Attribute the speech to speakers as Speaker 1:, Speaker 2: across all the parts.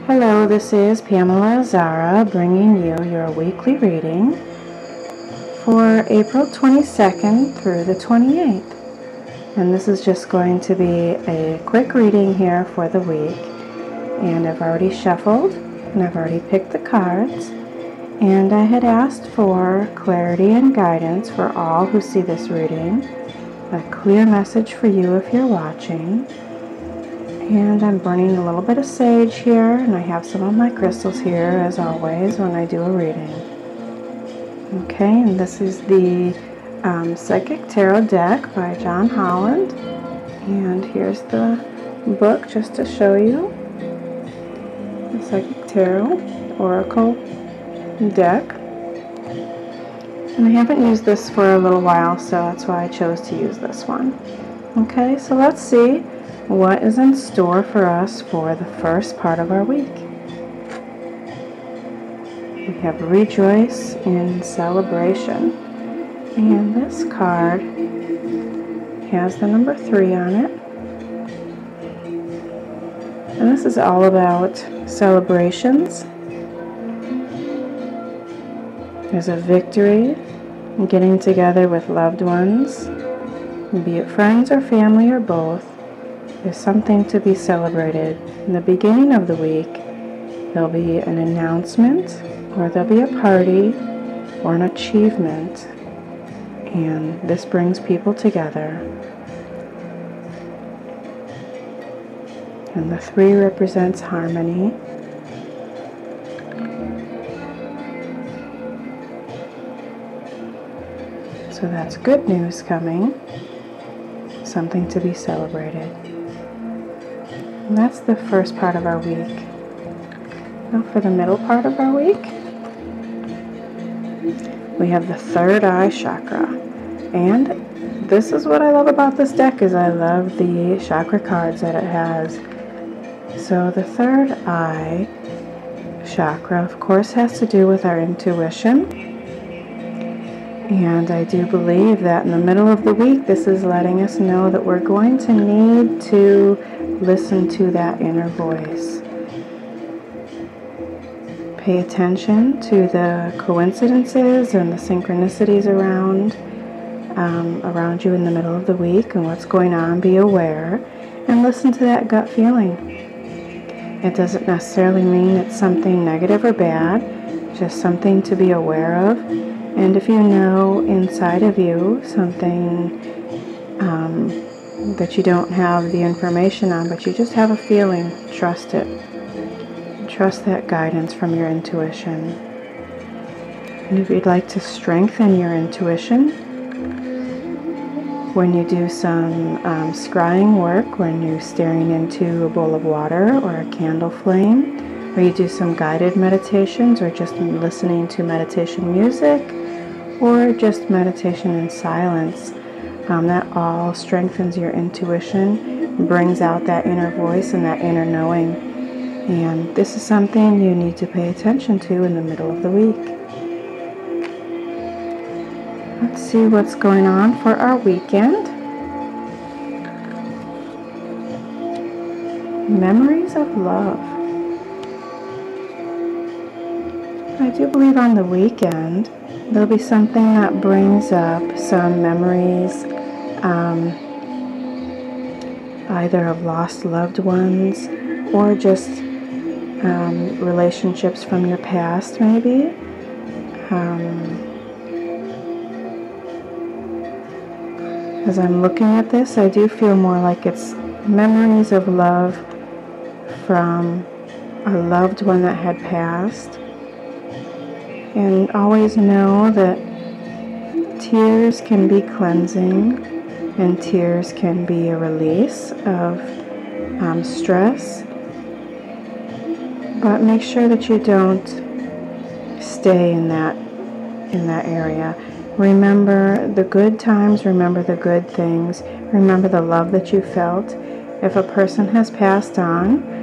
Speaker 1: Hello, this is Pamela Azzara bringing you your weekly reading for April 22nd through the 28th. And this is just going to be a quick reading here for the week. And I've already shuffled and I've already picked the cards. And I had asked for clarity and guidance for all who see this reading, a clear message for you if you're watching. And I'm burning a little bit of sage here, and I have some of my crystals here as always when I do a reading. Okay, and this is the Psychic Tarot deck by John Holland. And here's the book just to show you. The Psychic Tarot Oracle deck. And I haven't used this for a little while, so that's why I chose to use this one. Okay, so let's see what is in store for us for the first part of our week. We have Rejoice in Celebration. And this card has the number 3 on it. And this is all about celebrations. There's a victory, getting together with loved ones, be it friends or family or both. There's something to be celebrated. In the beginning of the week, there'll be an announcement, or there'll be a party, or an achievement, and this brings people together. And the 3 represents harmony. So that's good news coming, something to be celebrated. And that's the first part of our week. Now for the middle part of our week, we have the third eye chakra. And this is what I love about this deck, is I love the chakra cards that it has. So the third eye chakra, of course, has to do with our intuition. And I do believe that in the middle of the week, this is letting us know that we're going to need to listen to that inner voice. Pay attention to the coincidences and the synchronicities around you in the middle of the week and what's going on. Be aware and listen to that gut feeling. It doesn't necessarily mean it's something negative or bad, just something to be aware of. And if you know inside of you something that you don't have the information on, but you just have a feeling, trust it. Trust that guidance from your intuition. And if you'd like to strengthen your intuition, when you do some scrying work, when you're staring into a bowl of water or a candle flame, or you do some guided meditations, or just listening to meditation music, or just meditation in silence, that all strengthens your intuition, brings out that inner voice and that inner knowing. And this is something you need to pay attention to in the middle of the week. Let's see what's going on for our weekend. Memories of love. I do believe on the weekend there'll be something that brings up some memories, either of lost loved ones or just relationships from your past, maybe. As I'm looking at this, I do feel more like it's memories of love from a loved one that had passed. And always know that tears can be cleansing, and tears can be a release of stress. But make sure that you don't stay in that area. Remember the good times, remember the good things, remember the love that you felt. If a person has passed on,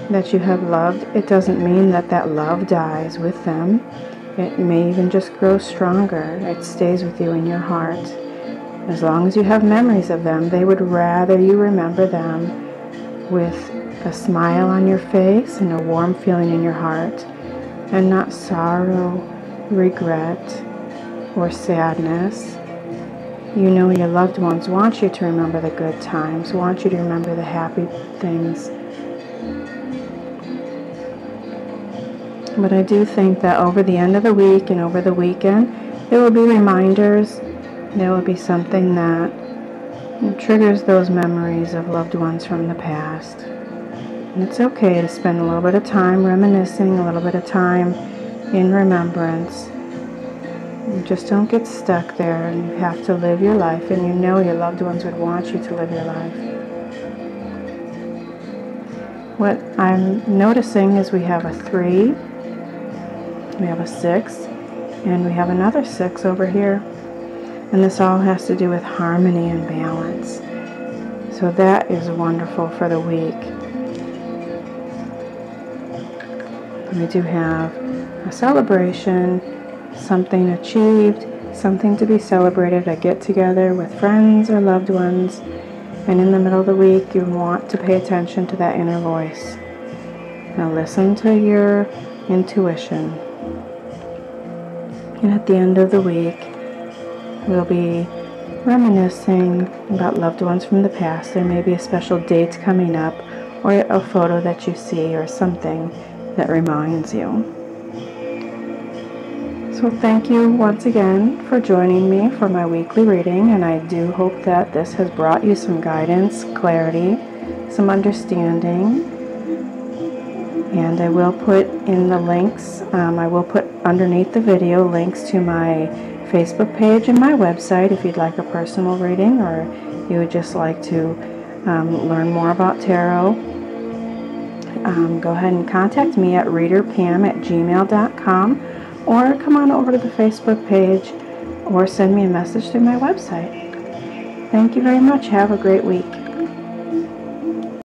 Speaker 1: that you have loved, it doesn't mean that that love dies with them. It may even just grow stronger. It stays with you in your heart. As long as you have memories of them, they would rather you remember them with a smile on your face and a warm feeling in your heart, and not sorrow, regret, or sadness. You know your loved ones want you to remember the good times, want you to remember the happy things. But I do think that over the end of the week and over the weekend, there will be reminders. There will be something that triggers those memories of loved ones from the past. And it's okay to spend a little bit of time reminiscing, a little bit of time in remembrance. You just don't get stuck there, and you have to live your life, and you know your loved ones would want you to live your life. What I'm noticing is we have a 3, we have a 6, and we have another 6 over here. And this all has to do with harmony and balance. So that is wonderful for the week. We do have a celebration, something achieved, something to be celebrated, a get-together with friends or loved ones. And in the middle of the week, you want to pay attention to that inner voice. Now listen to your intuition. And at the end of the week, we'll be reminiscing about loved ones from the past. There may be a special date coming up, or a photo that you see, or something that reminds you. So thank you once again for joining me for my weekly reading, and I do hope that this has brought you some guidance, clarity, some understanding. And I will put in the links, I will put underneath the video links to my Facebook page and my website if you'd like a personal reading, or you would just like to learn more about tarot. Go ahead and contact me at readerpam@gmail.com, or come on over to the Facebook page, or send me a message through my website. Thank you very much. Have a great week.